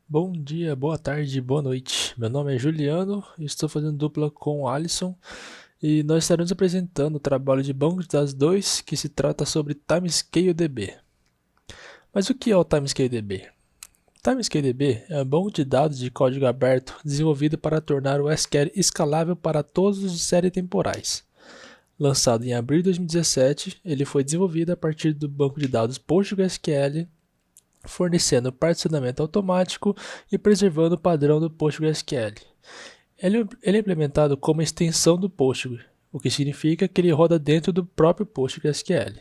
Bom dia, boa tarde, boa noite. Meu nome é Juliano e estou fazendo dupla com o Alisson e nós estaremos apresentando o trabalho de banco de dados 2 que se trata sobre TimescaleDB. Mas o que é o TimescaleDB? TimescaleDB é um banco de dados de código aberto desenvolvido para tornar o SQL escalável para todos os de série temporais. Lançado em abril de 2017, ele foi desenvolvido a partir do banco de dados PostgreSQL, fornecendo particionamento automático e preservando o padrão do PostgreSQL. Ele é implementado como extensão do Postgre, o que significa que ele roda dentro do próprio PostgreSQL.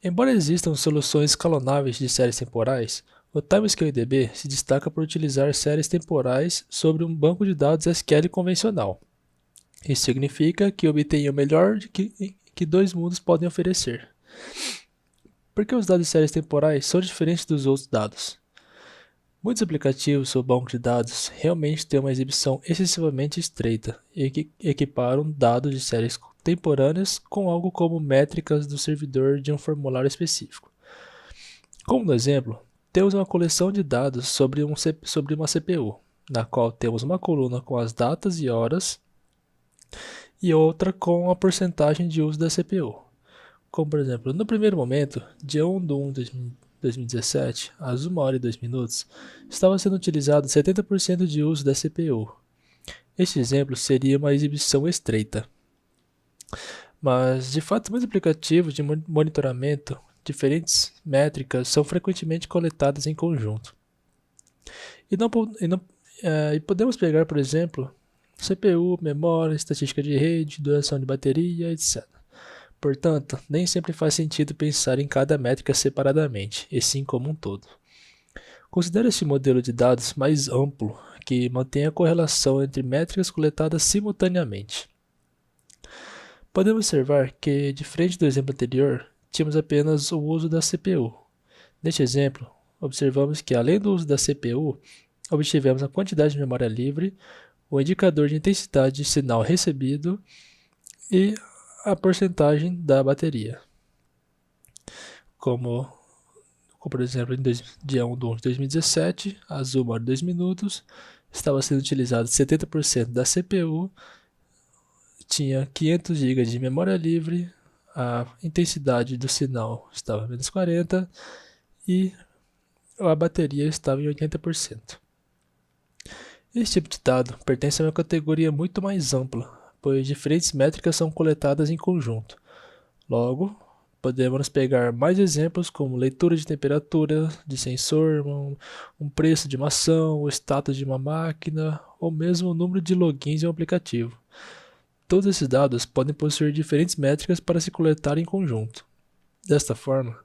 Embora existam soluções escalonáveis de séries temporais, o TimescaleDB se destaca por utilizar séries temporais sobre um banco de dados SQL convencional. Isso significa que obtém o melhor que dois mundos podem oferecer. Por que os dados de séries temporais são diferentes dos outros dados? Muitos aplicativos ou bancos de dados realmente têm uma exibição excessivamente estreita e equiparam dados de séries temporâneas com algo como métricas do servidor de um formulário específico. Como no exemplo, temos uma coleção de dados sobre uma CPU, na qual temos uma coluna com as datas e horas e outra com a porcentagem de uso da CPU. Como por exemplo, no primeiro momento, dia 1 de 1 de 2017, às 1 hora e 2 minutos, estava sendo utilizado 70% de uso da CPU. Este exemplo seria uma exibição estreita. Mas, de fato, muitos aplicativos de monitoramento, diferentes métricas são frequentemente coletadas em conjunto. E podemos pegar, por exemplo, CPU, memória, estatística de rede, duração de bateria, etc. Portanto, nem sempre faz sentido pensar em cada métrica separadamente, e sim como um todo. Considere este modelo de dados mais amplo, que mantém a correlação entre métricas coletadas simultaneamente. Podemos observar que, diferente do exemplo anterior, tínhamos apenas o uso da CPU. Neste exemplo, observamos que, além do uso da CPU, obtivemos a quantidade de memória livre, o indicador de intensidade de sinal recebido e a porcentagem da bateria. Como por exemplo, dia 1 de 1 de 2017, às 1 hora e 2 minutos, estava sendo utilizado 70% da CPU, tinha 500 GB de memória livre, a intensidade do sinal estava menos 40 e a bateria estava em 80%. Esse tipo de dado pertence a uma categoria muito mais ampla, pois diferentes métricas são coletadas em conjunto. Logo, podemos pegar mais exemplos como leitura de temperatura de sensor, um preço de uma ação, o status de uma máquina ou mesmo o número de logins em um aplicativo. Todos esses dados podem possuir diferentes métricas para se coletar em conjunto. Desta forma,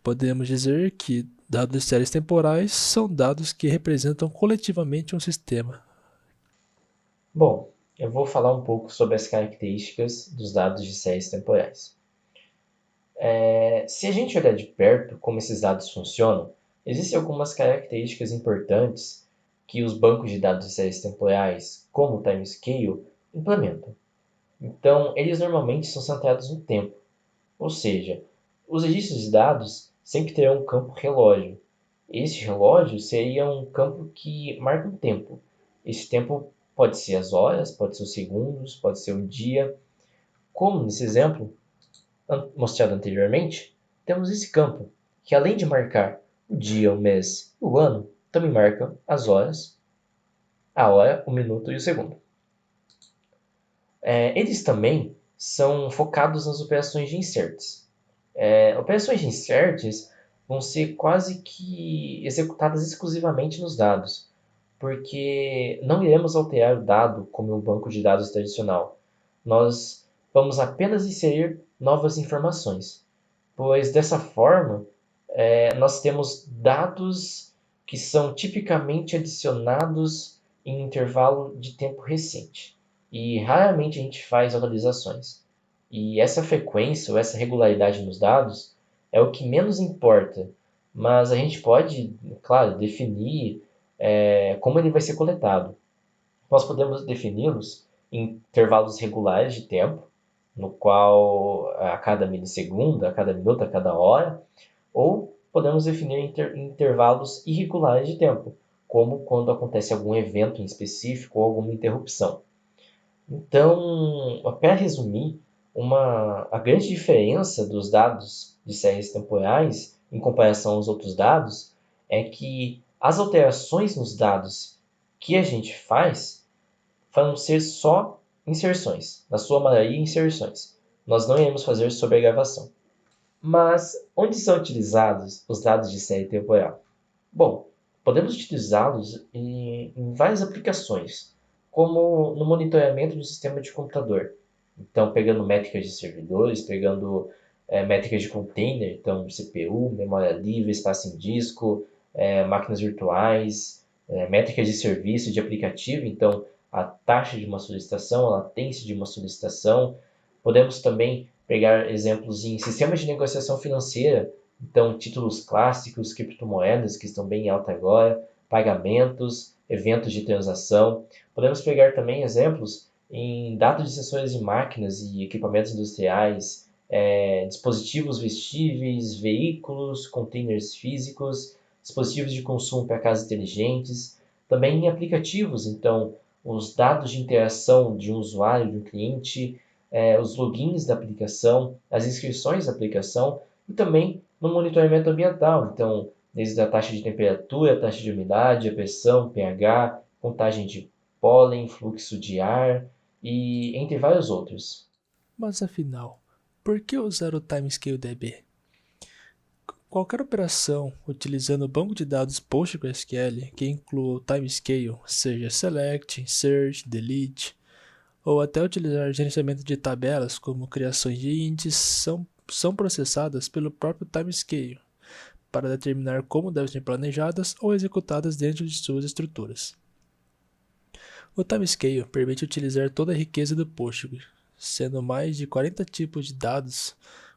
podemos dizer que dados de séries temporais são dados que representam coletivamente um sistema. Bom, eu vou falar um pouco sobre as características dos dados de séries temporais. Se a gente olhar de perto como esses dados funcionam, existem algumas características importantes que os bancos de dados de séries temporais, como o Timescale, implementam. Então, eles normalmente são centrados no tempo, ou seja, os registros de dados sempre terão um campo relógio. Esse relógio seria um campo que marca um tempo. Esse tempo pode ser as horas, pode ser os segundos, pode ser o dia. Como nesse exemplo mostrado anteriormente, temos esse campo, que além de marcar o dia, o mês e o ano, também marca as horas, a hora, o minuto e o segundo. Eles também são focados nas operações de inserts. Operações de inserts vão ser quase que executadas exclusivamente nos dados, porque não iremos alterar o dado como o banco de dados tradicional. Nós vamos apenas inserir novas informações, pois dessa forma nós temos dados que são tipicamente adicionados em intervalo de tempo recente e raramente a gente faz atualizações. E essa frequência ou essa regularidade nos dados é o que menos importa, mas a gente pode, claro, definir como ele vai ser coletado. Nós podemos defini-los em intervalos regulares de tempo, no qual a cada milissegundo, a cada minuto, a cada hora, ou podemos definir intervalos irregulares de tempo, como quando acontece algum evento em específico ou alguma interrupção. Então, para resumir, a grande diferença dos dados de séries temporais em comparação aos outros dados é que as alterações nos dados que a gente faz vão ser só inserções, na sua maioria inserções. Nós não iremos fazer sobregravação. Mas onde são utilizados os dados de série temporal? Bom, podemos utilizá-los em várias aplicações, como no monitoramento do sistema de computador. Então, pegando métricas de servidores, pegando métricas de container, então CPU, memória livre, espaço em disco, máquinas virtuais, métricas de serviço, de aplicativo, então a taxa de uma solicitação, a latência de uma solicitação. Podemos também pegar exemplos em sistemas de negociação financeira, então títulos clássicos, criptomoedas que estão bem em alta agora, pagamentos, eventos de transação. Podemos pegar também exemplos em dados de sensores de máquinas e equipamentos industriais, dispositivos vestíveis, veículos, containers físicos, dispositivos de consumo para casas inteligentes, também em aplicativos, então os dados de interação de um usuário, de um cliente, os logins da aplicação, as inscrições da aplicação e também no monitoramento ambiental, então desde a taxa de temperatura, taxa de umidade, a pressão, pH, contagem de pólen, fluxo de ar e entre vários outros. Mas afinal, por que usar o timescale DB? Qualquer operação utilizando o banco de dados PostgreSQL que inclua o timescale, seja select, insert, delete, ou até utilizar gerenciamento de tabelas como criações de índices, são processadas pelo próprio timescale para determinar como devem ser planejadas ou executadas dentro de suas estruturas. O timescale permite utilizar toda a riqueza do Postgre, sendo mais de 40 tipos de dados,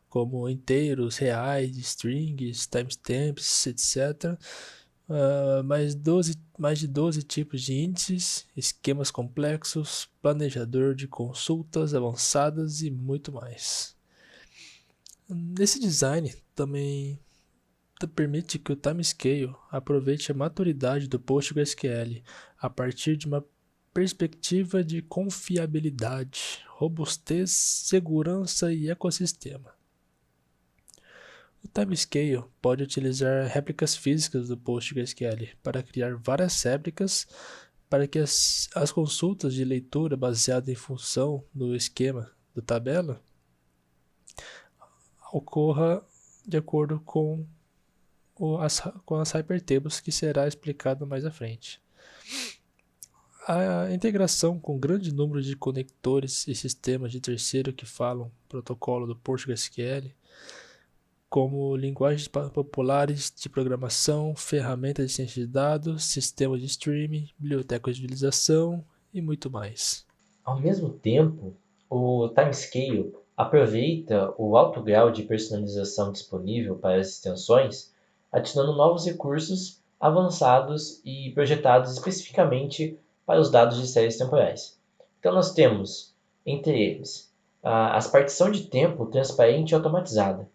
como inteiros, reais, strings, timestamps, etc. Mais de 12 tipos de índices, esquemas complexos, planejador de consultas avançadas e muito mais. Esse design também permite que o timescale aproveite a maturidade do PostgreSQL a partir de uma perspectiva de confiabilidade, robustez, segurança e ecossistema. O timescale pode utilizar réplicas físicas do PostgreSQL para criar várias réplicas para que as consultas de leitura baseadas em função no esquema da tabela ocorra de acordo com as hypertables que será explicado mais à frente. A integração com grande número de conectores e sistemas de terceiro que falam protocolo do PostgreSQL, como linguagens populares de programação, ferramentas de ciência de dados, sistemas de streaming, bibliotecas de visualização e muito mais. Ao mesmo tempo, o timescale aproveita o alto grau de personalização disponível para as extensões, adicionando novos recursos avançados e projetados especificamente para os dados de séries temporais. Então nós temos, entre eles, a partição de tempo transparente e automatizada,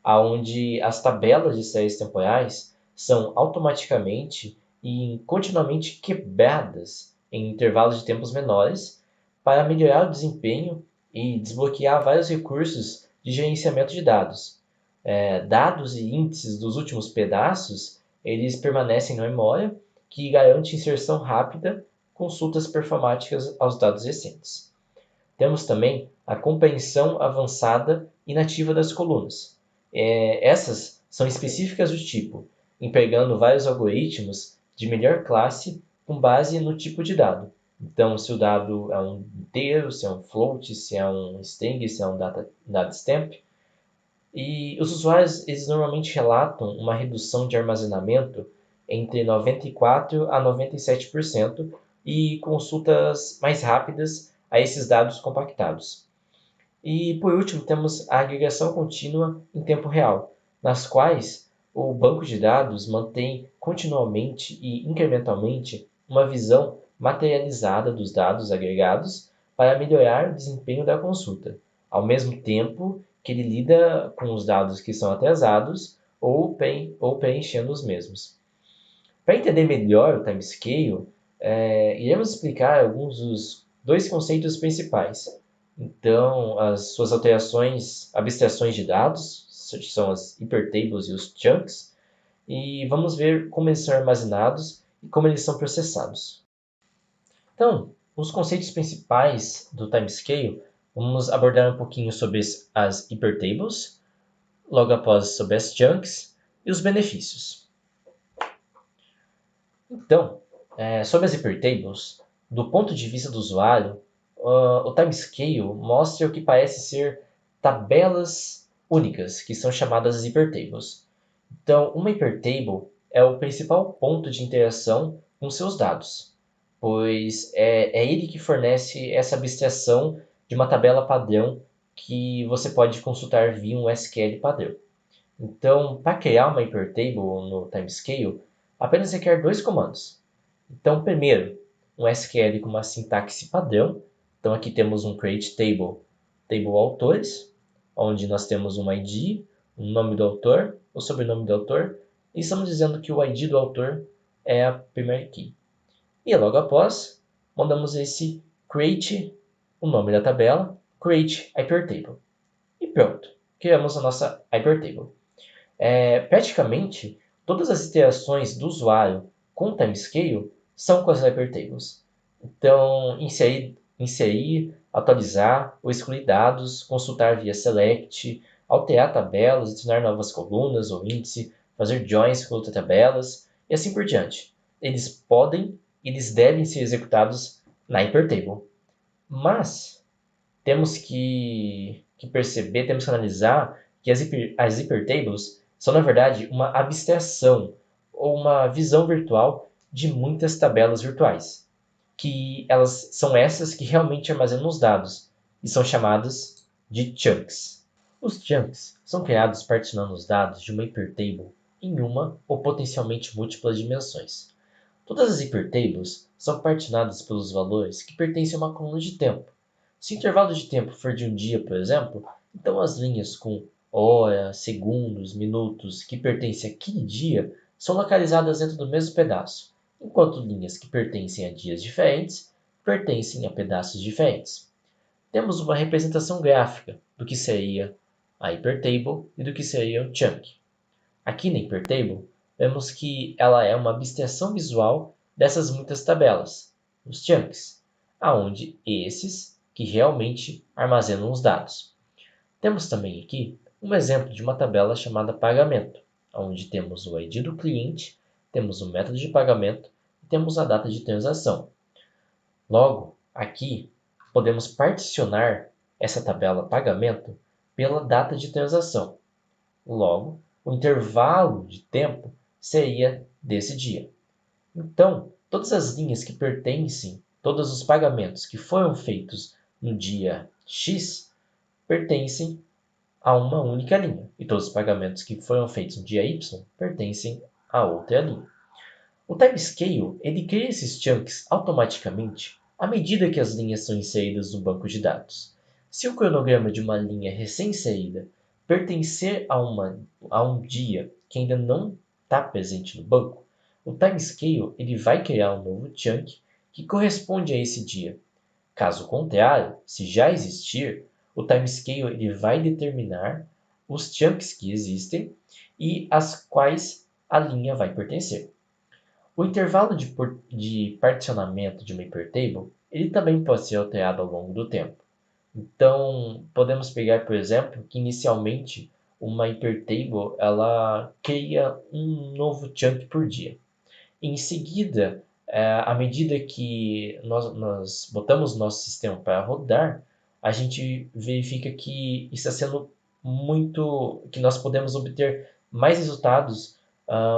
onde as tabelas de séries temporais são automaticamente e continuamente quebradas em intervalos de tempos menores para melhorar o desempenho e desbloquear vários recursos de gerenciamento de dados. Dados e índices dos últimos pedaços, eles permanecem na memória, que garante inserção rápida, consultas performáticas aos dados recentes. Temos também a compreensão avançada e nativa das colunas. Essas são específicas do tipo, empregando vários algoritmos de melhor classe com base no tipo de dado. Então, se o dado é um inteiro, se é um float, se é um string, se é um data stamp. E os usuários eles normalmente relatam uma redução de armazenamento entre 94% a 97% e consultas mais rápidas a esses dados compactados. E, por último, temos a agregação contínua em tempo real, nas quais o banco de dados mantém continuamente e incrementalmente uma visão materializada dos dados agregados para melhorar o desempenho da consulta, ao mesmo tempo que ele lida com os dados que são atrasados ou preenchendo os mesmos. Para entender melhor o timescale, iremos explicar alguns dos dois conceitos principais. Então, as suas alterações, abstrações de dados, que são as hypertables e os chunks, e vamos ver como eles são armazenados e como eles são processados. Então, os conceitos principais do timescale, vamos abordar um pouquinho sobre as hypertables, logo após sobre as chunks e os benefícios. Então, sobre as hypertables, do ponto de vista do usuário, o timescale mostra o que parece ser tabelas únicas, que são chamadas hypertables. Então, uma hypertable é o principal ponto de interação com seus dados, pois é ele que fornece essa abstração de uma tabela padrão que você pode consultar via um SQL padrão. Então, para criar uma hypertable no timescale, apenas requer dois comandos. Então, primeiro, um SQL com uma sintaxe padrão. Então, aqui temos um create table, table autores, onde nós temos um ID, o nome do autor, o sobrenome do autor, e estamos dizendo que o ID do autor é a primeira key. E logo após, mandamos esse create, o nome da tabela, create hypertable. E pronto, criamos a nossa hypertable. Praticamente, todas as interações do usuário com o timescale são com as hypertables. Então, inserir, atualizar ou excluir dados, consultar via select, alterar tabelas, adicionar novas colunas ou índice, fazer joins com outras tabelas e assim por diante. Eles devem ser executados na hypertable. Mas temos que perceber, temos que analisar que as hypertables são, na verdade, uma abstração ou uma visão virtual de muitas tabelas virtuais, que elas são essas que realmente armazenam os dados e são chamadas de chunks. Os chunks são criados particionando os dados de uma hypertable em uma ou potencialmente múltiplas dimensões. Todas as hypertables são particionadas pelos valores que pertencem a uma coluna de tempo. Se o intervalo de tempo for de um dia, por exemplo, então as linhas com hora, segundos, minutos que pertencem àquele dia são localizadas dentro do mesmo pedaço, enquanto linhas que pertencem a dias diferentes pertencem a pedaços diferentes. Temos uma representação gráfica do que seria a hypertable e do que seria o chunk. Aqui na hypertable, vemos que ela é uma abstração visual dessas muitas tabelas, os chunks, aonde esses que realmente armazenam os dados. Temos também aqui um exemplo de uma tabela chamada pagamento, onde temos o ID do cliente, temos o método de pagamento e temos a data de transação. Logo, aqui podemos particionar essa tabela pagamento pela data de transação. Logo, o intervalo de tempo seria desse dia. Então, todas as linhas que pertencem, todos os pagamentos que foram feitos no dia X, pertencem a uma única linha. E todos os pagamentos que foram feitos no dia Y pertencem a outra linha. O timescale ele cria esses chunks automaticamente à medida que as linhas são inseridas no banco de dados. Se o cronograma de uma linha recém-inserida pertencer a um dia que ainda não está presente no banco, o timescale ele vai criar um novo chunk que corresponde a esse dia. Caso contrário, se já existir, o timescale ele vai determinar os chunks que existem e as quais a linha vai pertencer. O intervalo de particionamento de uma hypertable ele também pode ser alterado ao longo do tempo. Então, podemos pegar, por exemplo, que inicialmente uma hypertable ela cria um novo chunk por dia. Em seguida, à medida que nós botamos o nosso sistema para rodar, a gente verifica que está sendo que nós podemos obter mais resultados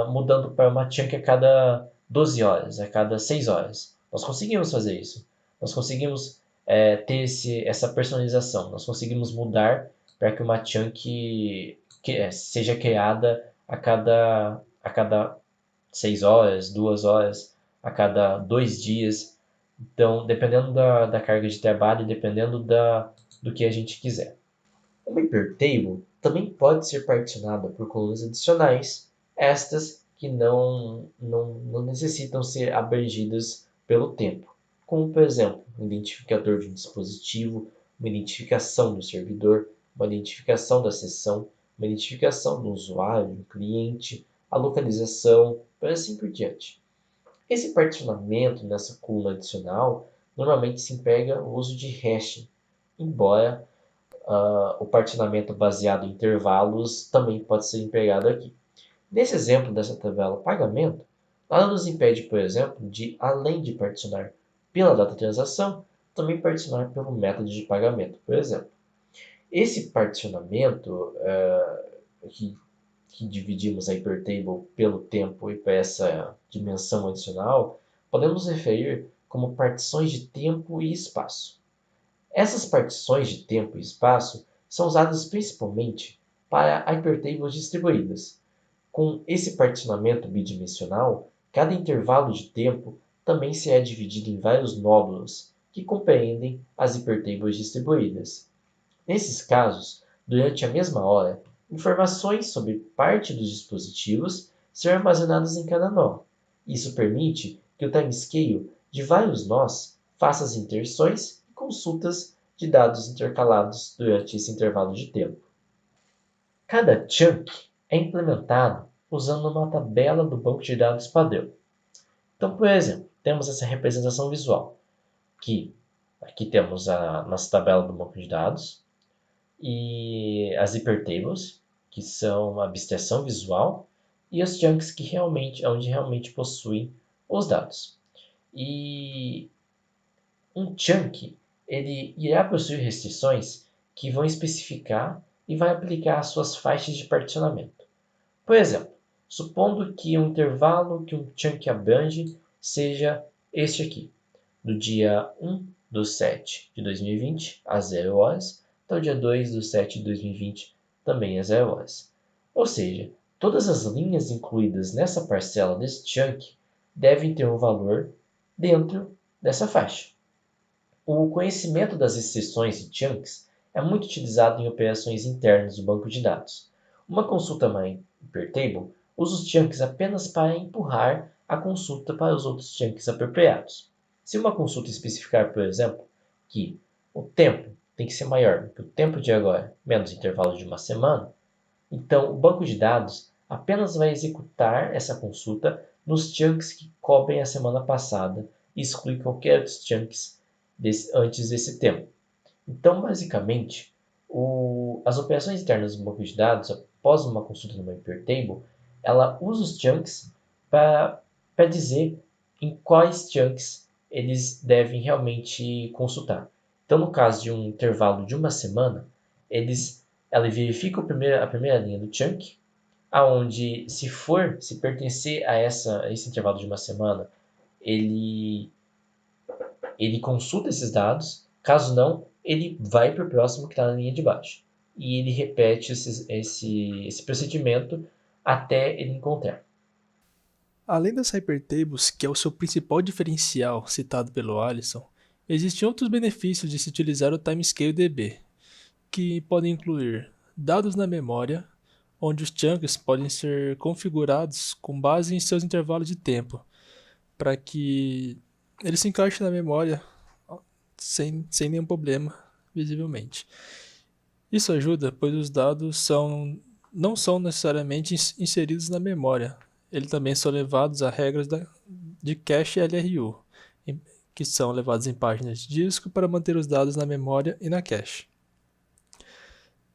mudando para uma chunk a cada 12 horas, a cada 6 horas. Nós conseguimos fazer isso. Nós conseguimos ter essa personalização. Nós conseguimos mudar para que uma chunk seja criada a cada 6 horas, 2 horas, a cada 2 dias. Então, dependendo da carga de trabalho, dependendo do que a gente quiser. Uma hypertable também pode ser particionada por colunas adicionais, estas que não necessitam ser abrangidas pelo tempo, como, por exemplo, um identificador de um dispositivo, uma identificação do servidor, uma identificação da sessão, uma identificação do usuário, do cliente, a localização, e assim por diante. Esse particionamento nessa coluna adicional normalmente se emprega o uso de hashing, embora o particionamento baseado em intervalos também pode ser empregado aqui. Nesse exemplo dessa tabela pagamento, nada nos impede, por exemplo, de, além de particionar pela data de transação, também particionar pelo método de pagamento, por exemplo. Esse particionamento que dividimos a Hypertable pelo tempo e para essa dimensão adicional, podemos referir como partições de tempo e espaço. Essas partições de tempo e espaço são usadas principalmente para hypertables distribuídas. Com esse particionamento bidimensional, cada intervalo de tempo também será dividido em vários nódulos que compreendem as hypertables distribuídas. Nesses casos, durante a mesma hora, informações sobre parte dos dispositivos serão armazenadas em cada nó. Isso permite que o timescale de vários nós faça as inserções e consultas de dados intercalados durante esse intervalo de tempo. Cada chunk é implementado usando uma tabela do banco de dados padrão. Então, por exemplo, temos essa representação visual, que aqui temos a nossa tabela do banco de dados, e as hypertables, que são a abstração visual, e os chunks que onde realmente possuem os dados. E um chunk ele irá possuir restrições que vão especificar e vai aplicar as suas faixas de particionamento. Por exemplo, supondo que o intervalo que um chunk abrange seja este aqui, do dia 1/7/2020 às 0 horas, até o dia 2/7/2020 também às 0 horas. Ou seja, todas as linhas incluídas nessa parcela desse chunk devem ter um valor dentro dessa faixa. O conhecimento das restrições e chunks é muito utilizado em operações internas do banco de dados. Uma consulta MyHypertable usa os chunks apenas para empurrar a consulta para os outros chunks apropriados. Se uma consulta especificar, por exemplo, que o tempo tem que ser maior que o tempo de agora, menos intervalo de uma semana, então o banco de dados apenas vai executar essa consulta nos chunks que cobrem a semana passada e exclui qualquer outros chunks antes desse tempo. Então, basicamente, as operações internas do banco de dados, após uma consulta no Hypertable, ela usa os chunks para dizer em quais chunks eles devem realmente consultar. Então, no caso de um intervalo de uma semana, ela verifica a primeira linha do chunk, aonde se pertencer a esse intervalo de uma semana, ele consulta esses dados, caso não, ele vai para o próximo que está na linha de baixo. E ele repete esse procedimento até ele encontrar. Além das hypertables, que é o seu principal diferencial citado pelo Alisson, existem outros benefícios de se utilizar o Timescale DB, que podem incluir dados na memória, onde os chunks podem ser configurados com base em seus intervalos de tempo, para que ele se encaixe na memória sem nenhum problema, visivelmente. Isso ajuda, pois os dados não são necessariamente inseridos na memória. Eles também são levados a regras de cache LRU, que são levados em páginas de disco para manter os dados na memória e na cache.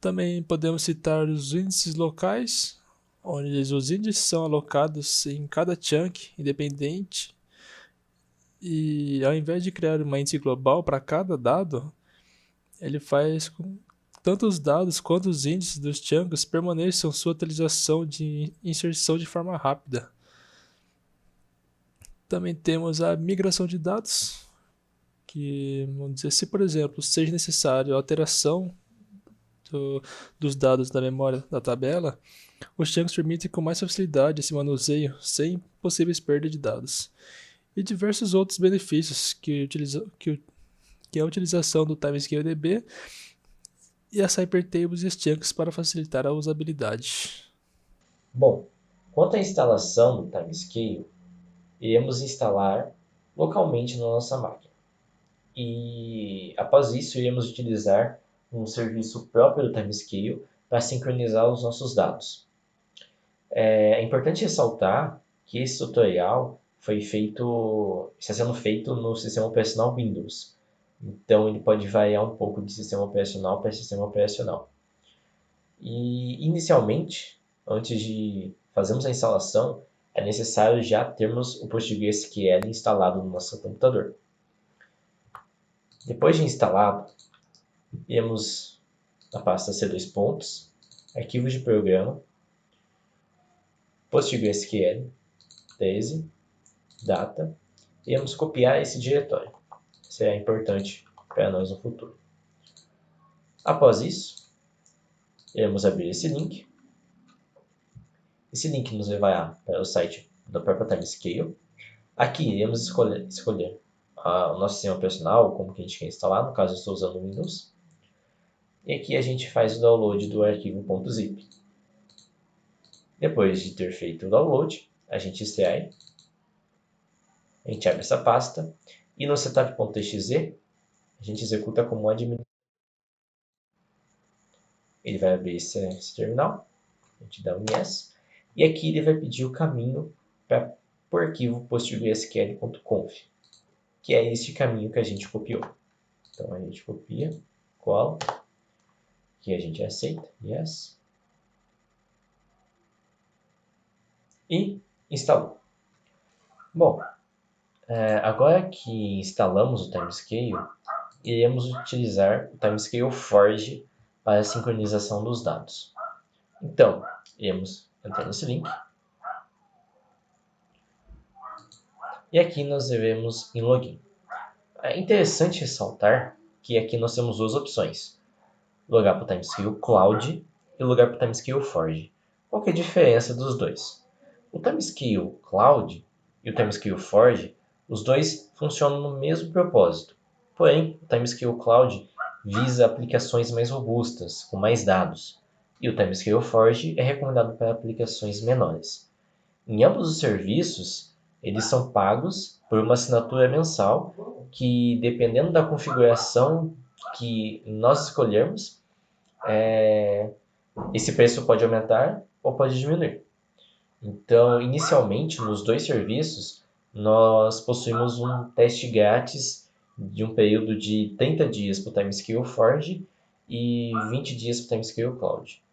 Também podemos citar os índices locais, onde os índices são alocados em cada chunk independente, e ao invés de criar uma índice global para cada dado, ele faz com que tanto os dados quanto os índices dos chunks permaneçam sua atualização de inserção de forma rápida. Também temos a migração de dados, que, vamos dizer, se por exemplo seja necessário a alteração dos dados da memória da tabela, os chunks permitem com mais facilidade esse manuseio sem possíveis perdas de dados. E diversos outros benefícios que é a utilização do Timescale DB e as hypertables e as chunks para facilitar a usabilidade. Bom, Quanto à instalação do Timescale, iremos instalar localmente na nossa máquina. E após isso, iremos utilizar um serviço próprio do Timescale para sincronizar os nossos dados. É importante ressaltar que esse tutorial está sendo feito no sistema operacional Windows. Então, ele pode variar um pouco de sistema operacional para sistema operacional. E, inicialmente, antes de fazermos a instalação, é necessário já termos o PostgreSQL instalado no nosso computador. Depois de instalado, iremos na pasta C2 pontos, arquivos de programa, PostgreSQL, 13, data, e iremos copiar esse diretório. Isso é importante para nós no futuro. Após isso, iremos abrir esse link. Esse link nos levará para o site da própria Timescale. Aqui iremos escolher o nosso sistema operacional, como que a gente quer instalar, no caso eu estou usando o Windows. E aqui a gente faz o download do arquivo .zip. Depois de ter feito o download, a gente extrai, a gente abre essa pasta e no setup.exe a gente executa como admin. Ele vai abrir esse terminal, a gente dá um yes, e aqui ele vai pedir o caminho para o arquivo postgresql.conf, que é este caminho que a gente copiou. Então a gente copia, cola, aqui a gente aceita, yes, e instalou. Bom, agora que instalamos o Timescale, iremos utilizar o Timescale Forge para a sincronização dos dados. Então, iremos entrar nesse link. E aqui nós iremos em Login. É interessante ressaltar que aqui nós temos duas opções. Logar para o Timescale Cloud e logar para o Timescale Forge. Qual que é a diferença dos dois? O Timescale Cloud e o Timescale Forge, os dois funcionam no mesmo propósito. Porém, o Timescale Cloud visa aplicações mais robustas, com mais dados. E o Timescale Forge é recomendado para aplicações menores. Em ambos os serviços, eles são pagos por uma assinatura mensal que, dependendo da configuração que nós escolhermos, esse preço pode aumentar ou pode diminuir. Então, inicialmente, nos dois serviços, nós possuímos um teste grátis de um período de 30 dias para o Timescale Forge e 20 dias para o Timescale Cloud.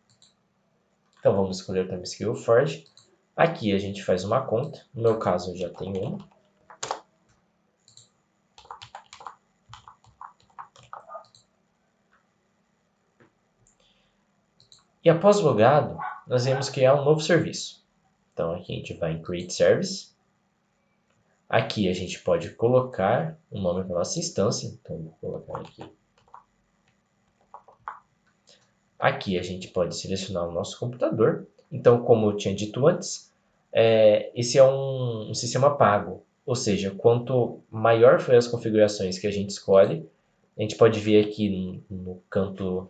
Então, vamos escolher o Timescale Forge. Aqui a gente faz uma conta. No meu caso, eu já tenho uma. E após logado, nós iremos criar um novo serviço. Então, aqui a gente vai em Create Service. Aqui a gente pode colocar o nome para nossa instância. Então, vou colocar aqui. Aqui a gente pode selecionar o nosso computador. Então, como eu tinha dito antes, esse é um sistema pago. Ou seja, quanto maior for as configurações que a gente escolhe, a gente pode ver aqui no canto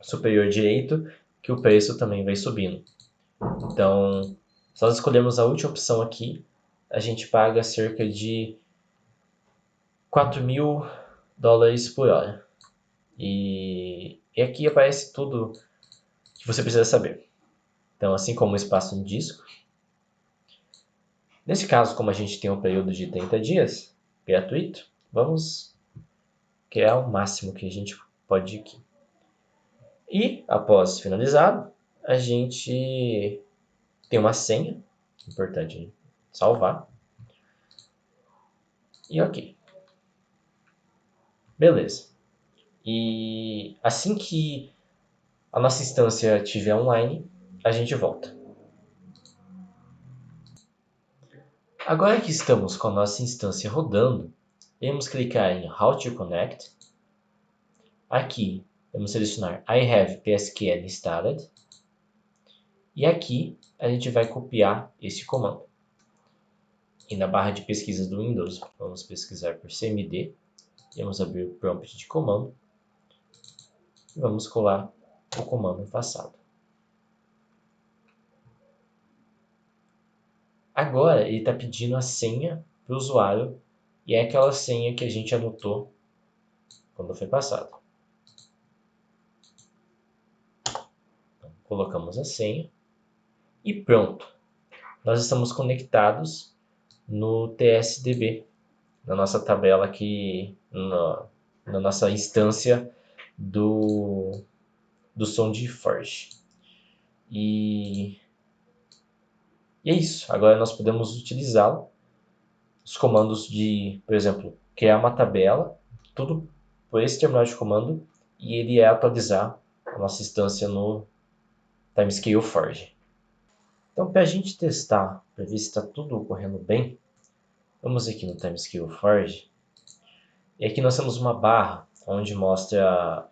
superior direito que o preço também vai subindo. Então, se nós escolhermos a última opção aqui, a gente paga cerca de $4.000 por hora. E aqui aparece tudo que você precisa saber. Então, assim como o espaço no disco. Nesse caso, como a gente tem um período de 30 dias, gratuito, vamos criar o máximo que a gente pode aqui. E, após finalizado, a gente tem uma senha, importante salvar. E ok. Beleza. E assim que a nossa instância estiver online, a gente volta. Agora que estamos com a nossa instância rodando, vamos clicar em How to Connect. Aqui, vamos selecionar I have PSQL installed. E aqui, a gente vai copiar esse comando. E na barra de pesquisa do Windows, vamos pesquisar por cmd. Vamos abrir o prompt de comando. E vamos colar o comando passado. Agora ele está pedindo a senha para o usuário e é aquela senha que a gente anotou quando foi passado. Então, colocamos a senha e pronto. Nós estamos conectados no TSDB, na nossa tabela aqui, na nossa instância do SoundForge. E é isso. Agora nós podemos utilizá-lo. Os comandos de, por exemplo, criar uma tabela, tudo por esse terminal de comando, e ele é atualizar a nossa instância no Timescale Forge. Então, para a gente testar, para ver se está tudo ocorrendo bem, vamos aqui no Timescale Forge. E aqui nós temos uma barra onde mostra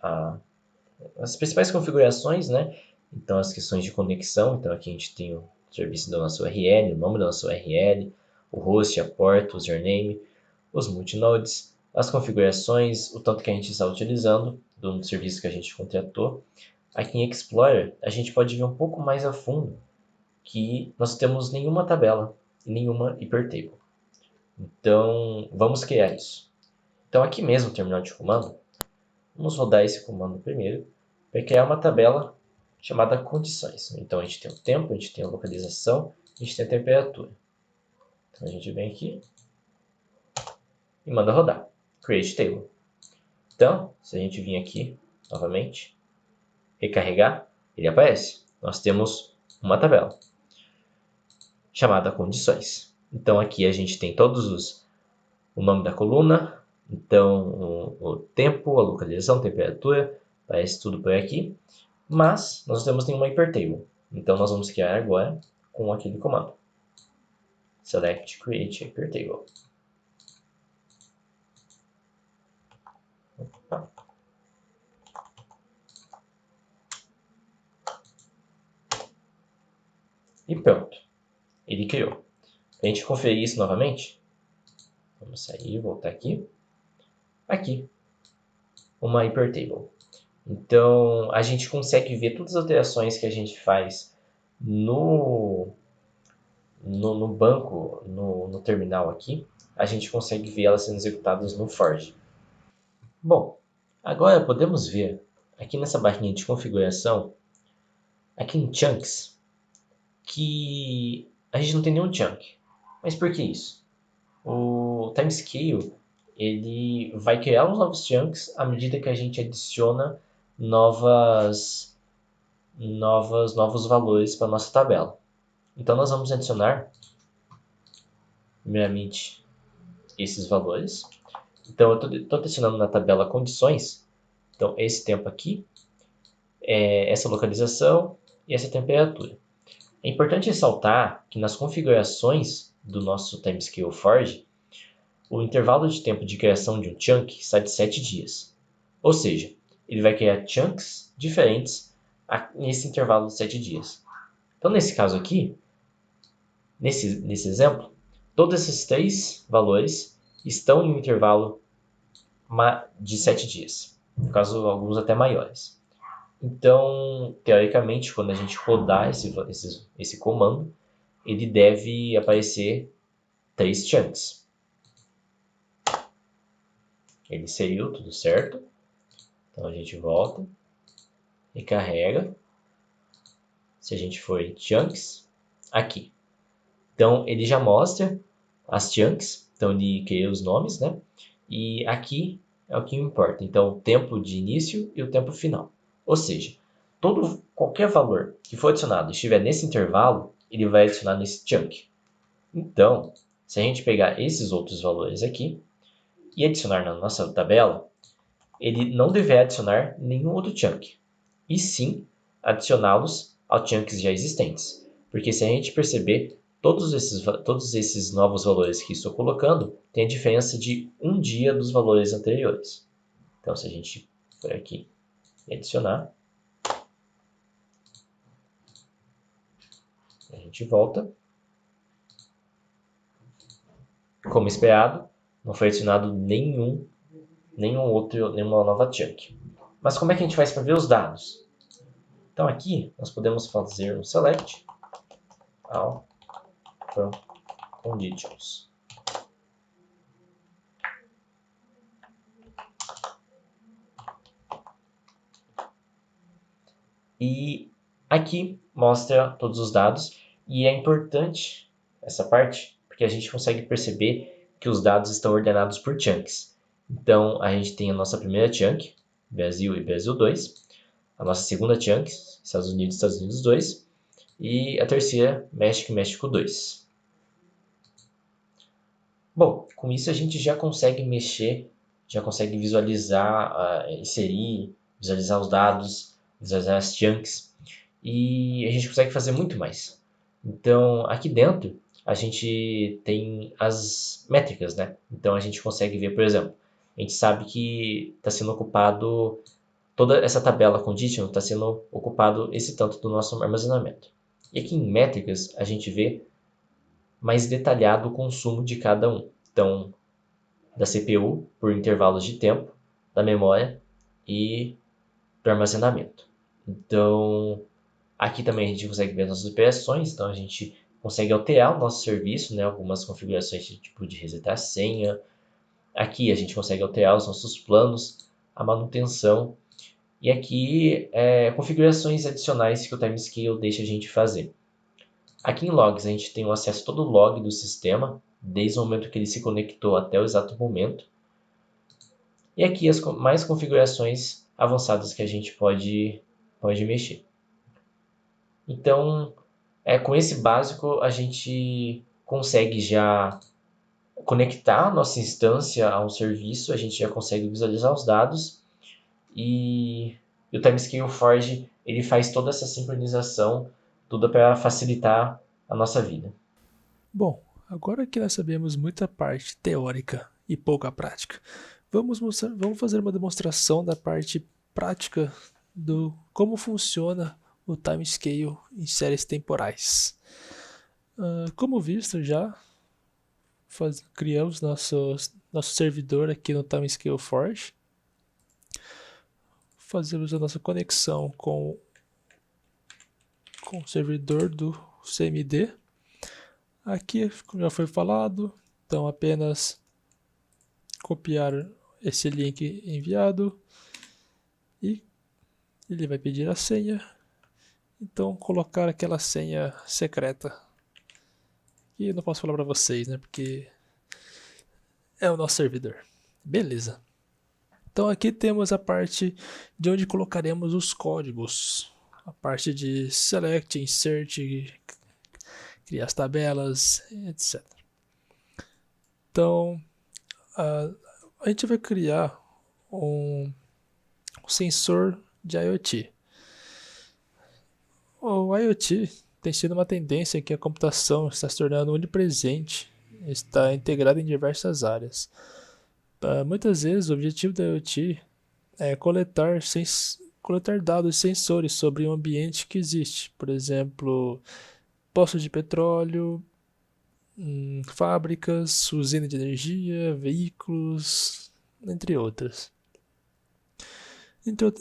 as principais configurações, né? Então, as questões de conexão. Então, aqui a gente tem o serviço da nossa URL, o nome da nossa URL, o host, a porta, o username, os multinodes, as configurações, o tanto que a gente está utilizando do serviço que a gente contratou. Aqui em Explorer, a gente pode ver um pouco mais a fundo que nós temos nenhuma tabela e nenhuma hypertable. Então, vamos criar isso. Então, aqui mesmo no terminal de comando, vamos rodar esse comando primeiro para criar uma tabela chamada condições. Então, a gente tem o tempo, a gente tem a localização, a gente tem a temperatura. Então, a gente vem aqui e manda rodar. Create Table. Então, se a gente vir aqui novamente, recarregar, ele aparece. Nós temos uma tabela chamada condições. Então, aqui a gente tem o nome da coluna, então o tempo, a localização, a temperatura, aparece tudo por aqui. Mas nós não temos nenhuma hypertable. Então, nós vamos criar agora com aquele comando. Select Create Hypertable. E pronto. Ele criou. Para a gente conferir isso novamente, vamos sair e voltar aqui. Aqui, uma hypertable. Então, a gente consegue ver todas as alterações que a gente faz no banco, no terminal aqui. A gente consegue ver elas sendo executadas no Forge. Bom, agora podemos ver aqui nessa barrinha de configuração, aqui em Chunks, que a gente não tem nenhum chunk. Mas por que isso? O Timescale ele vai criar os novos chunks à medida que a gente adiciona novos valores para a nossa tabela. Então nós vamos adicionar primeiramente esses valores. Então eu estou adicionando na tabela condições. Então esse tempo aqui, essa localização e essa temperatura. É importante ressaltar que nas configurações do nosso Timescale Forge, o intervalo de tempo de criação de um chunk está de 7 dias. Ou seja, ele vai criar chunks diferentes nesse intervalo de 7 dias. Então, nesse caso aqui, nesse exemplo, todos esses 3 valores estão em um intervalo de 7 dias. No caso, alguns até maiores. Então, teoricamente, quando a gente rodar esse comando, ele deve aparecer 3 chunks. Ele inseriu, tudo certo. Então a gente volta, recarrega. Se a gente for em chunks, aqui. Então ele já mostra as chunks, então ele cria os nomes, né? E aqui é o que importa. Então o tempo de início e o tempo final. Ou seja, qualquer valor que for adicionado estiver nesse intervalo, ele vai adicionar nesse chunk. Então, se a gente pegar esses outros valores aqui e adicionar na nossa tabela, ele não deverá adicionar nenhum outro chunk, e sim adicioná-los aos chunks já existentes. Porque se a gente perceber, todos esses novos valores que estou colocando tem a diferença de um dia dos valores anteriores. Então, se a gente for aqui e adicionar, a gente volta. Como esperado, não foi adicionado nenhuma nova chunk. Mas como é que a gente faz para ver os dados? Então aqui nós podemos fazer um select all from conditions. E aqui mostra todos os dados, e é importante essa parte, porque a gente consegue perceber que os dados estão ordenados por chunks. Então, a gente tem a nossa primeira chunk, Brasil e Brasil 2, a nossa segunda chunk, Estados Unidos 2, e a terceira, México e México 2. Bom, com isso a gente já consegue mexer, já consegue visualizar, inserir, visualizar os dados, visualizar as chunks, e a gente consegue fazer muito mais. Então, aqui dentro, a gente tem as métricas, né? Então, a gente consegue ver, por exemplo, a gente sabe que está sendo ocupado, toda essa tabela condition está sendo ocupado esse tanto do nosso armazenamento. E aqui em métricas, a gente vê mais detalhado o consumo de cada um. Então, da CPU por intervalos de tempo, da memória e do armazenamento. Então, aqui também a gente consegue ver nossas operações, então a gente consegue alterar o nosso serviço, né, algumas configurações de tipo de resetar a senha. Aqui a gente consegue alterar os nossos planos, a manutenção. E aqui configurações adicionais que o Timescale deixa a gente fazer. Aqui em Logs a gente tem o acesso a todo o log do sistema, desde o momento que ele se conectou até o exato momento. E aqui as mais configurações avançadas que a gente pode mexer. Então, com esse básico, a gente consegue já conectar a nossa instância a um serviço, a gente já consegue visualizar os dados e o Timescale Forge ele faz toda essa sincronização, tudo para facilitar a nossa vida. Bom, agora que nós sabemos muita parte teórica e pouca prática, vamos fazer uma demonstração da parte prática do como funciona o timescale em séries temporais. Como visto já, criamos nosso servidor aqui no Timescale Forge. Fazemos a nossa conexão com o servidor do CMD. Aqui, como já foi falado, então apenas copiar esse link enviado e ele vai pedir a senha. Então colocar aquela senha secreta. E eu não posso falar para vocês, né? Porque é o nosso servidor. Beleza. Então aqui temos a parte de onde colocaremos os códigos. A parte de select, insert, criar as tabelas, etc. Então a gente vai criar um sensor de IoT. O IoT tem sido uma tendência que a computação está se tornando onipresente, está integrada em diversas áreas. Muitas vezes o objetivo da IoT é coletar dados sensores sobre um ambiente que existe. Por exemplo, poços de petróleo, fábricas, usina de energia, veículos, entre outras.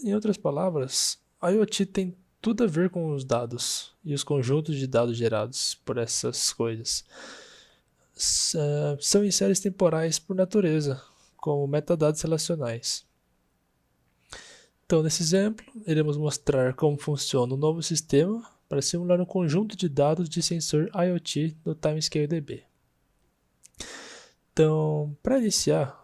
Em outras palavras, a IoT tem tudo a ver com os dados e os conjuntos de dados gerados por essas coisas. São em séries temporais por natureza, como metadados relacionais. Então, nesse exemplo, iremos mostrar como funciona o novo sistema para simular um conjunto de dados de sensor IoT no Timescale DB. Então, para iniciar,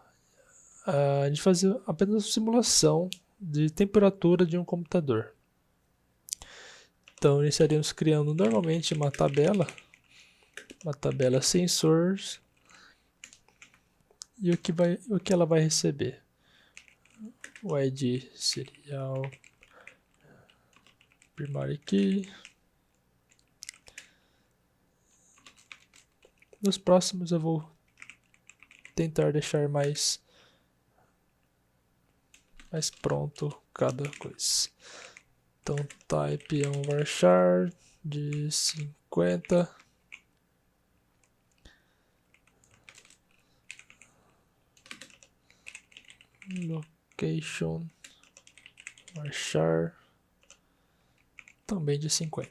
a gente faz apenas uma simulação de temperatura de um computador. Então, iniciaríamos criando normalmente uma tabela sensors, e o que ela vai receber. O ID serial primary key. Nos próximos eu vou tentar deixar mais pronto cada coisa. Então type é um varchar de 50. Location varchar também de 50.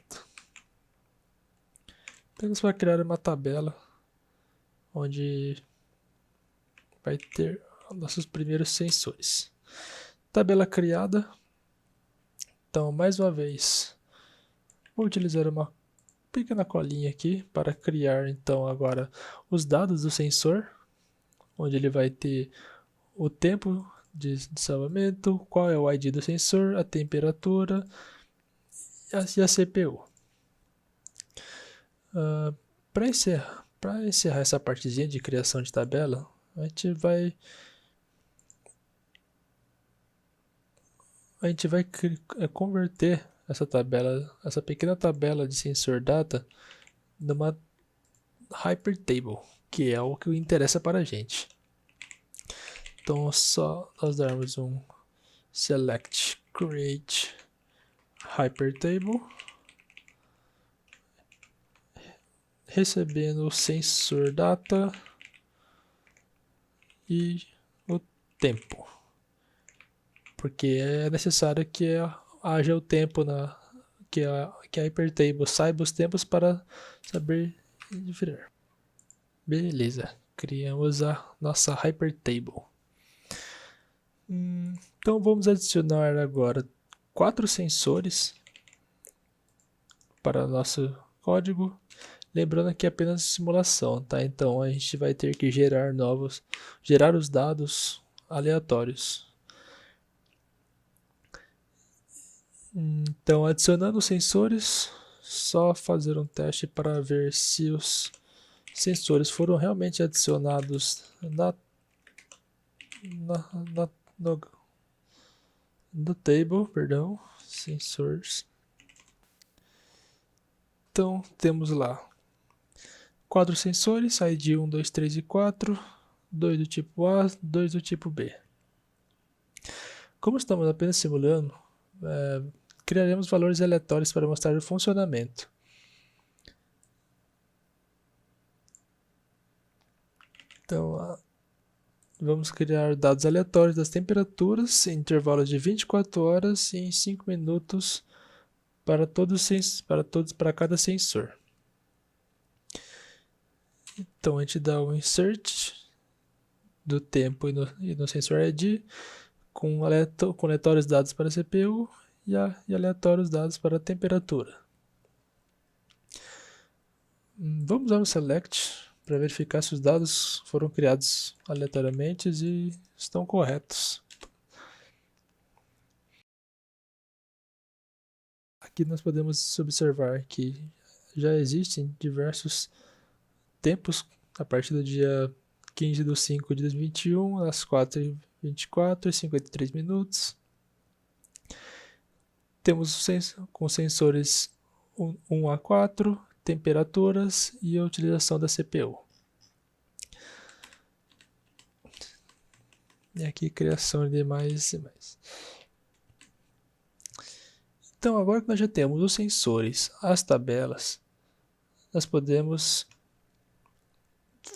Então você vai criar uma tabela onde vai ter nossos primeiros sensores. Tabela criada. Então, mais uma vez, vou utilizar uma pequena colinha aqui para criar então agora os dados do sensor, onde ele vai ter o tempo de salvamento, qual é o ID do sensor, a temperatura e a CPU. Para encerrar essa partezinha de criação de tabela, a gente vai converter essa pequena tabela de sensor data numa hypertable, que é o que interessa para a gente. Então é só nós darmos um select create hypertable, recebendo o sensor data e o tempo, porque é necessário que haja o tempo que a hypertable saiba os tempos para saber diferir. Beleza, criamos a nossa hypertable. Então vamos adicionar agora 4 sensores para nosso código. Lembrando que é apenas simulação, tá? Então a gente vai ter que gerar os dados aleatórios. Então, adicionando os sensores, só fazer um teste para ver se os sensores foram realmente adicionados no table, perdão, sensors. Então, temos lá 4 sensores, ID 1, 2, 3 e 4, 2 do tipo A, 2 do tipo B. Como estamos apenas simulando, criaremos valores aleatórios para mostrar o funcionamento. Então, vamos criar dados aleatórios das temperaturas em intervalos de 24 horas e em 5 minutos para cada sensor. Então a gente dá um insert do tempo e no sensor ID com aleatórios dados para a CPU e aleatórios dados para a temperatura. Vamos usar um select para verificar se os dados foram criados aleatoriamente e estão corretos. Aqui nós podemos observar que já existem diversos tempos a partir do dia 15 de 5 de 2021, às 4h24 e 53 minutos. Temos com sensores 1 a 4, temperaturas e a utilização da CPU. E aqui criação de mais e mais. Então agora que nós já temos os sensores, as tabelas, nós podemos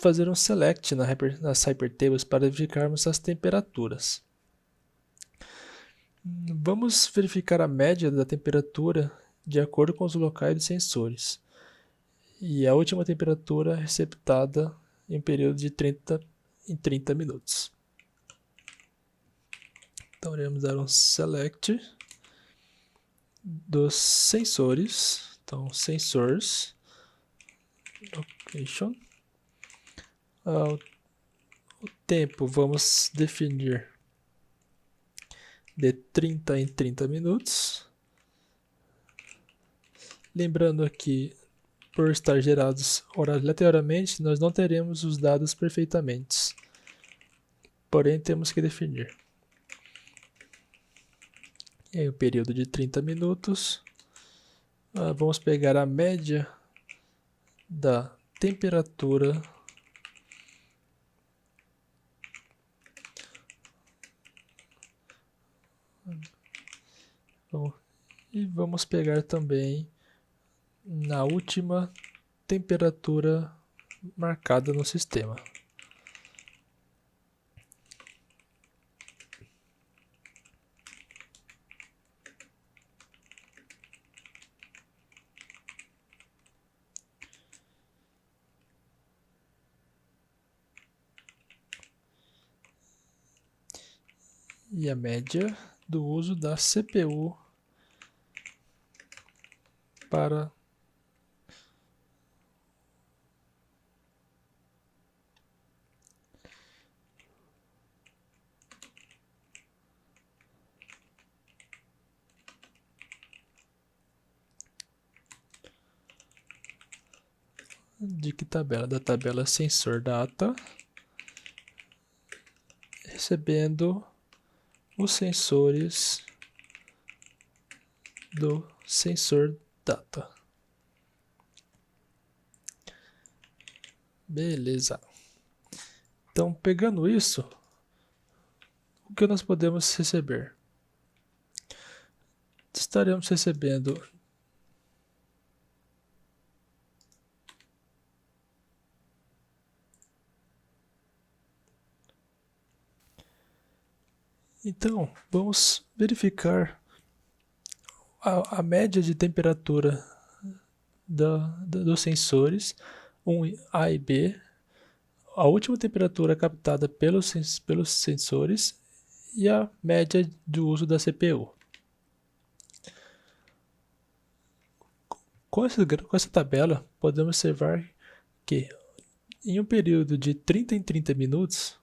fazer um select nas hypertables para verificarmos as temperaturas. Vamos verificar a média da temperatura de acordo com os locais dos sensores e a última temperatura receptada em período de 30 minutos. Então iremos dar um select dos sensores, então sensors, location, o tempo vamos definir de 30 em 30 minutos. Lembrando aqui, por estar gerados aleatoriamente, nós não teremos os dados perfeitamente. Porém, temos que definir. E aí, o período de 30 minutos. Vamos pegar a média da temperatura e vamos pegar também na última temperatura marcada no sistema. e a média do uso da CPU para de que tabela? Da tabela sensor data, recebendo os sensores do sensor data. Beleza. Então, pegando isso, o que nós podemos receber? Estaremos recebendo então, vamos verificar a média de temperatura dos sensores, A e B, a última temperatura captada pelos sensores e a média do uso da CPU. Com essa tabela, podemos observar que em um período de 30 em 30 minutos,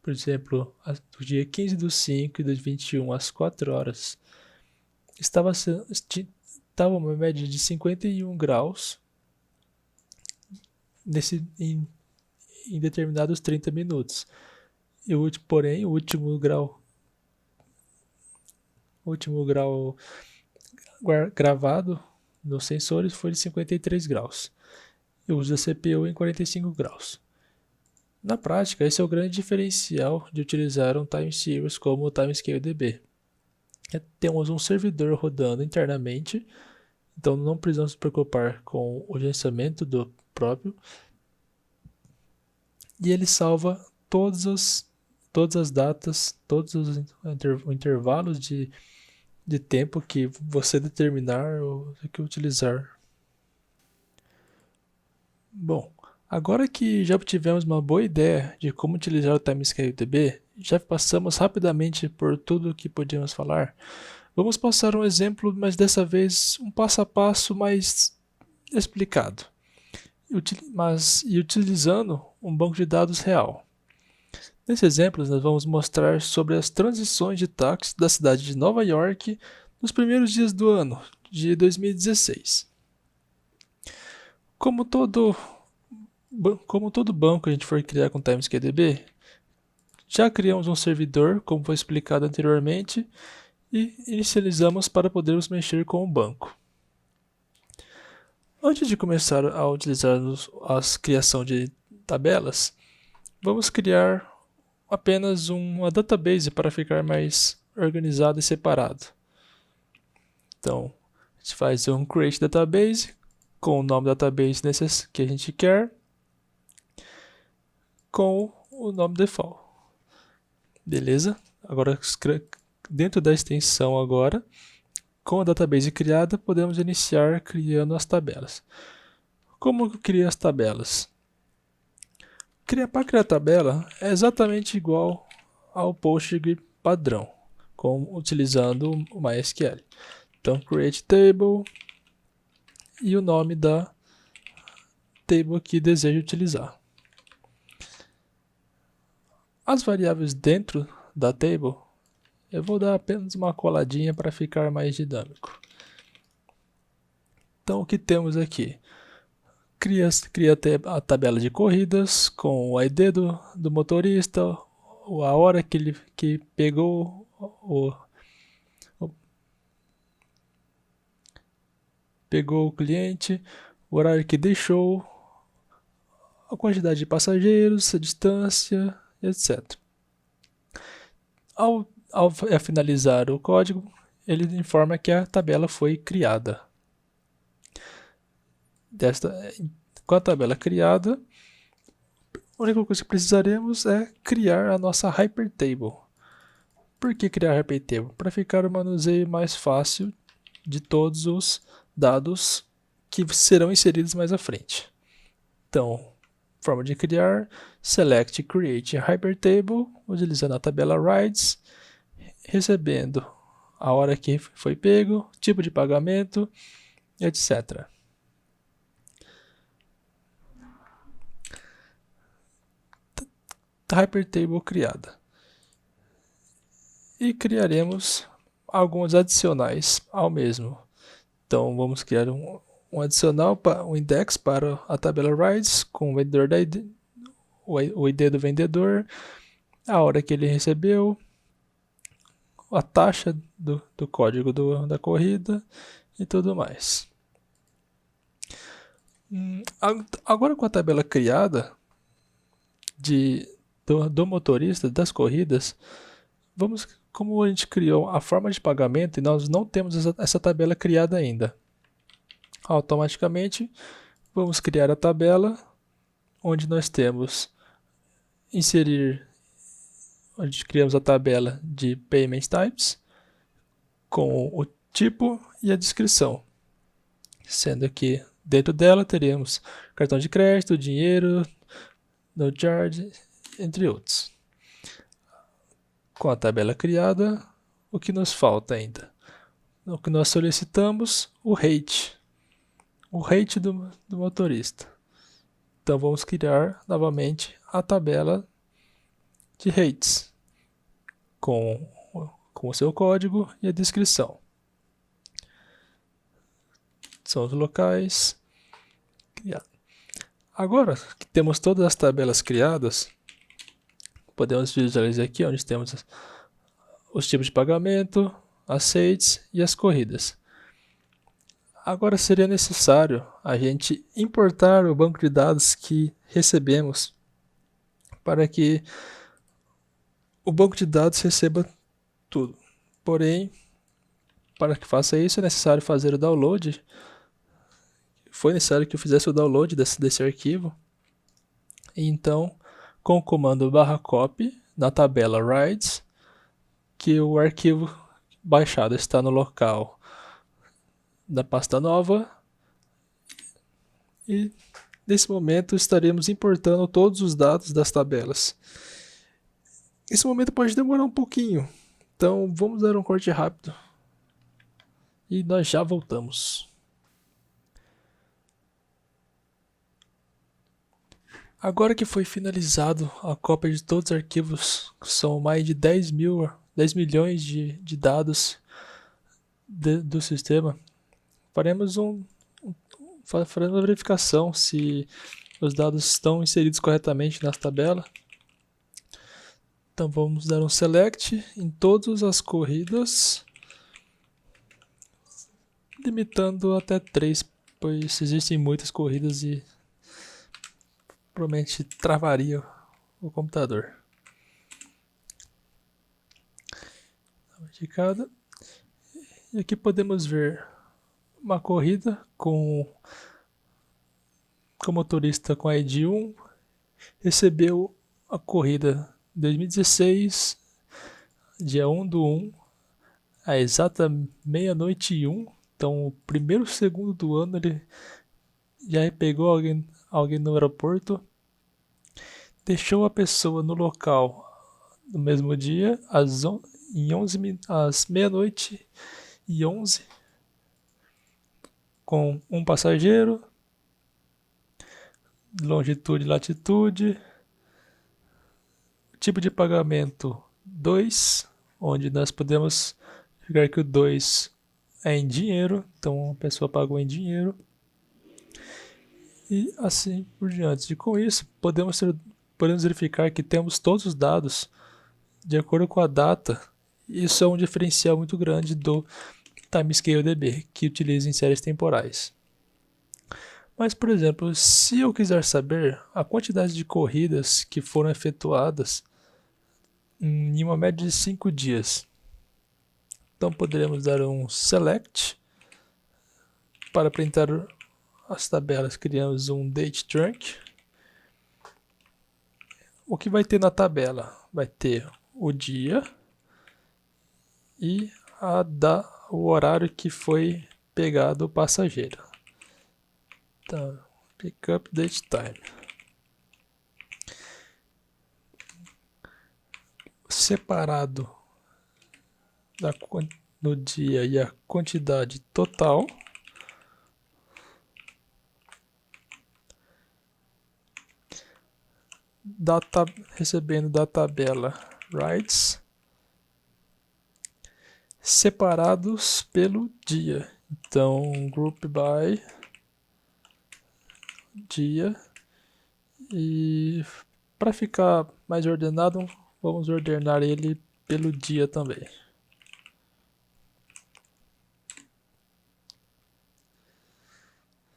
por exemplo, do dia 15/5 de 21 às 4 horas, estava uma média de 51 graus em determinados 30 minutos. Porém, o último grau gravado nos sensores foi de 53 graus. E o uso da CPU em 45 graus. Na prática, esse é o grande diferencial de utilizar um time series como o Timescale DB. Temos um servidor rodando internamente, então não precisamos nos preocupar com o gerenciamento do próprio. E ele salva todas as datas, todos os intervalos de tempo que você determinar ou que utilizar. Bom, agora que já obtivemos uma boa ideia de como utilizar o Timescale DB, já passamos rapidamente por tudo o que podíamos falar, vamos passar um exemplo, mas dessa vez um passo a passo mais explicado, e utilizando um banco de dados real. Nesse exemplo, nós vamos mostrar sobre as transições de táxi da cidade de Nova York nos primeiros dias do ano de 2016. Como todo banco que a gente for criar com TimescadeDB, já criamos um servidor, como foi explicado anteriormente, e inicializamos para podermos mexer com o banco. Antes de começar a utilizar a criação de tabelas, vamos criar apenas uma database para ficar mais organizado e separado. Então, a gente faz um create database com o nome da database que a gente quer, com o nome default. Beleza? Agora, dentro da extensão agora, com a database criada, podemos iniciar criando as tabelas. Como eu crio as tabelas? Para criar a tabela é exatamente igual ao Postgre padrão, utilizando o MySQL. Então, create table e o nome da table que desejo utilizar. As variáveis dentro da table, eu vou dar apenas uma coladinha para ficar mais dinâmico. Então, o que temos aqui? Cria a tabela de corridas com o ID do motorista, a hora que ele pegou o cliente, o horário que deixou, a quantidade de passageiros, a distância, etc. Ao finalizar o código, ele informa que a tabela foi criada. Com a tabela criada, a única coisa que precisaremos é criar a nossa Hypertable. Por que criar a Hypertable? Para ficar o manuseio mais fácil de todos os dados que serão inseridos mais à frente. Então, forma de criar, select create hypertable, utilizando a tabela rides, recebendo a hora que foi pego, tipo de pagamento, etc. Hypertable criada. E criaremos alguns adicionais ao mesmo. Então vamos criar um adicional, um index para a tabela rides com o vendedor da ID, o ID do vendedor, a hora que ele recebeu, a taxa do código da corrida e tudo mais. Agora com a tabela criada do motorista das corridas, como a gente criou a forma de pagamento e nós não temos essa tabela criada ainda, automaticamente vamos criar a tabela onde nós temos onde criamos a tabela de Payment Types com o tipo e a descrição, sendo que dentro dela teremos cartão de crédito, dinheiro, no charge, entre outros. Com a tabela criada, o que nos falta ainda? O que nós solicitamos, o rate do motorista. Então vamos criar novamente a tabela de rates com o seu código e a descrição. São os locais. Agora que temos todas as tabelas criadas, podemos visualizar aqui onde temos os tipos de pagamento, aceites e as corridas. Agora seria necessário a gente importar o banco de dados que recebemos para que o banco de dados receba tudo. Porém, para que faça isso é necessário fazer o download. Foi necessário que eu fizesse o download desse arquivo. E então, com o comando /copy na tabela rides, que o arquivo baixado está no local da pasta nova, e nesse momento estaremos importando todos os dados das tabelas. Esse momento pode demorar um pouquinho, então vamos dar um corte rápido e nós já voltamos. Agora que foi finalizado a cópia de todos os arquivos, que são mais de 10 milhões de dados do sistema, faremos uma verificação se os dados estão inseridos corretamente na tabela. Então vamos dar um select em todas as corridas, limitando até 3, pois existem muitas corridas e provavelmente travaria o computador. E aqui podemos ver uma corrida com o motorista com a ID 1, recebeu a corrida 2016, dia 1/1, a exata meia-noite e 1. Então, o primeiro segundo do ano, ele já pegou alguém no aeroporto, deixou a pessoa no local no mesmo dia, às meia-noite e 11, com um passageiro, longitude e latitude, tipo de pagamento 2, onde nós podemos verificar que o 2 é em dinheiro, então a pessoa pagou em dinheiro, e assim por diante. E com isso podemos verificar que temos todos os dados de acordo com a data. Isso é um diferencial muito grande do TimescaleDB, que utiliza em séries temporais. Mas, por exemplo, se eu quiser saber a quantidade de corridas que foram efetuadas em uma média de 5 dias, então poderemos dar um select para printar as tabelas. Criamos um date trunk. O que vai ter na tabela? Vai ter o dia e o horário que foi pegado o passageiro. Então, pickup date time. separado no dia e a quantidade total. Recebendo da tabela rights separados pelo dia. Então, group by dia. E para ficar mais ordenado, vamos ordenar ele pelo dia também.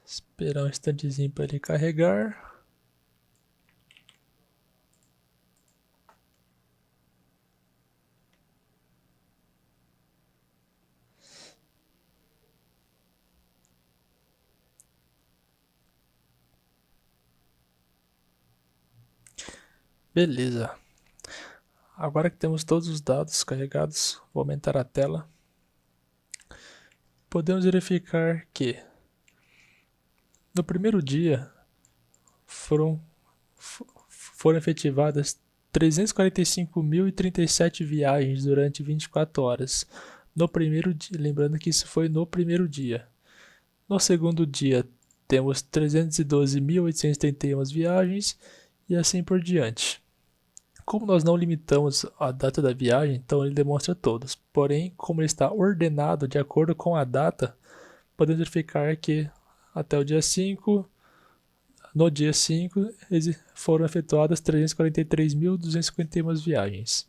Esperar um instantezinho para ele carregar. Beleza. Agora que temos todos os dados carregados, vou aumentar a tela. Podemos verificar que no primeiro dia foram efetivadas 345.037 viagens durante 24 horas. No primeiro dia, lembrando que isso foi no primeiro dia. No segundo dia, temos 312.831 viagens e assim por diante. Como nós não limitamos a data da viagem, então ele demonstra todos. Porém, como ele está ordenado de acordo com a data, podemos verificar que até o dia 5, no dia 5, foram efetuadas 343.251 viagens.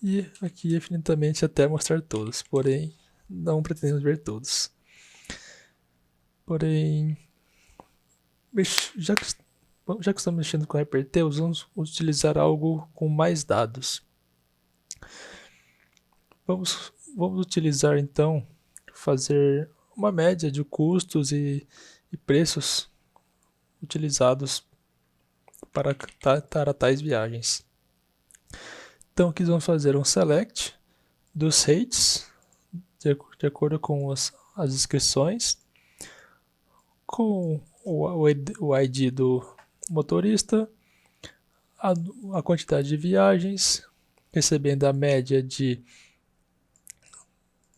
E aqui infinitamente até mostrar todos, porém não pretendemos ver todos. Porém, já que estamos mexendo com Hypertails, vamos utilizar algo com mais dados. Vamos utilizar então, fazer uma média de custos e preços utilizados para tais viagens. Então aqui vamos fazer um select dos rates, de acordo com as inscrições, com o ID do motorista, a quantidade de viagens, recebendo a média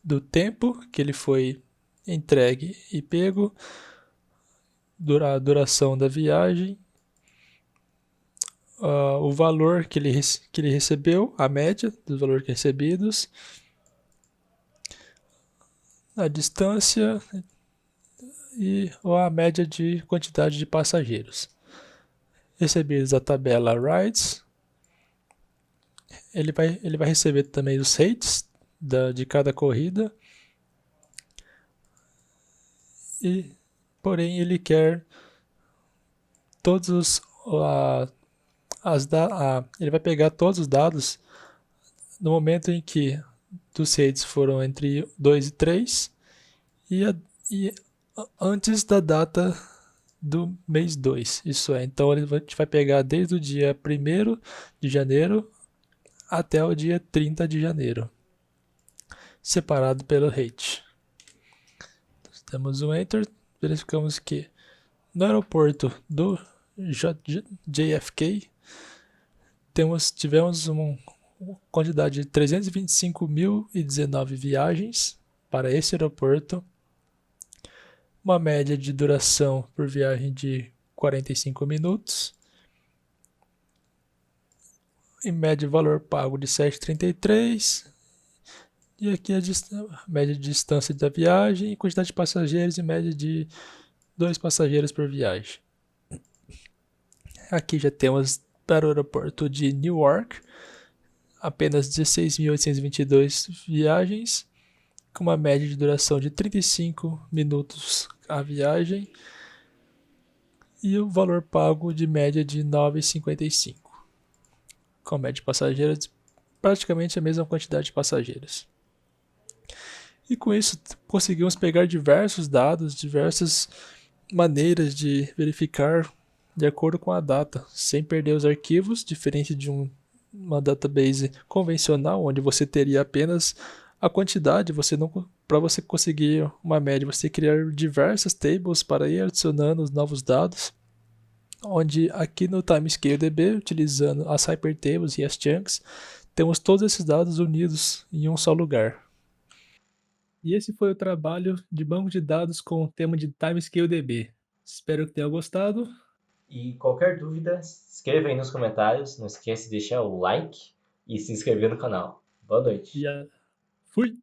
do tempo que ele foi entregue e pego, a duração da viagem, o valor que ele recebeu, a média dos valores recebidos, a distância e a média de quantidade de passageiros. Recebidos a tabela rights, ele vai receber também os rates de cada corrida, e porém ele quer todos ele vai pegar todos os dados no momento em que os rates foram entre 2 e 3 e antes da data do mês 2, isso é, então ele vai pegar desde o dia 1º de janeiro até o dia 30 de janeiro, separado pelo rate. Damos um Enter, verificamos que no aeroporto do JFK tivemos uma quantidade de 325.019 viagens para esse aeroporto, uma média de duração por viagem de 45 minutos, em média valor pago de 7,33, e aqui a média de distância da viagem e quantidade de passageiros em média de 2 passageiros por viagem. Aqui já temos para o aeroporto de Newark apenas 16.822 viagens, com uma média de duração de 35 minutos a viagem e o valor pago de média de 9,55, com a média de passageiros praticamente a mesma quantidade de passageiros. E com isso conseguimos pegar diversos dados, diversas maneiras de verificar de acordo com a data, sem perder os arquivos, diferente de uma database convencional, onde você teria apenas a quantidade. Para você conseguir uma média, você criar diversas tables para ir adicionando os novos dados. onde aqui no TimescaleDB, utilizando as hypertables e as chunks, temos todos esses dados unidos em um só lugar. E esse foi o trabalho de banco de dados com o tema de TimescaleDB. Espero que tenha gostado. E qualquer dúvida, escreva aí nos comentários. Não esquece de deixar o like e se inscrever no canal. Boa noite. Fui!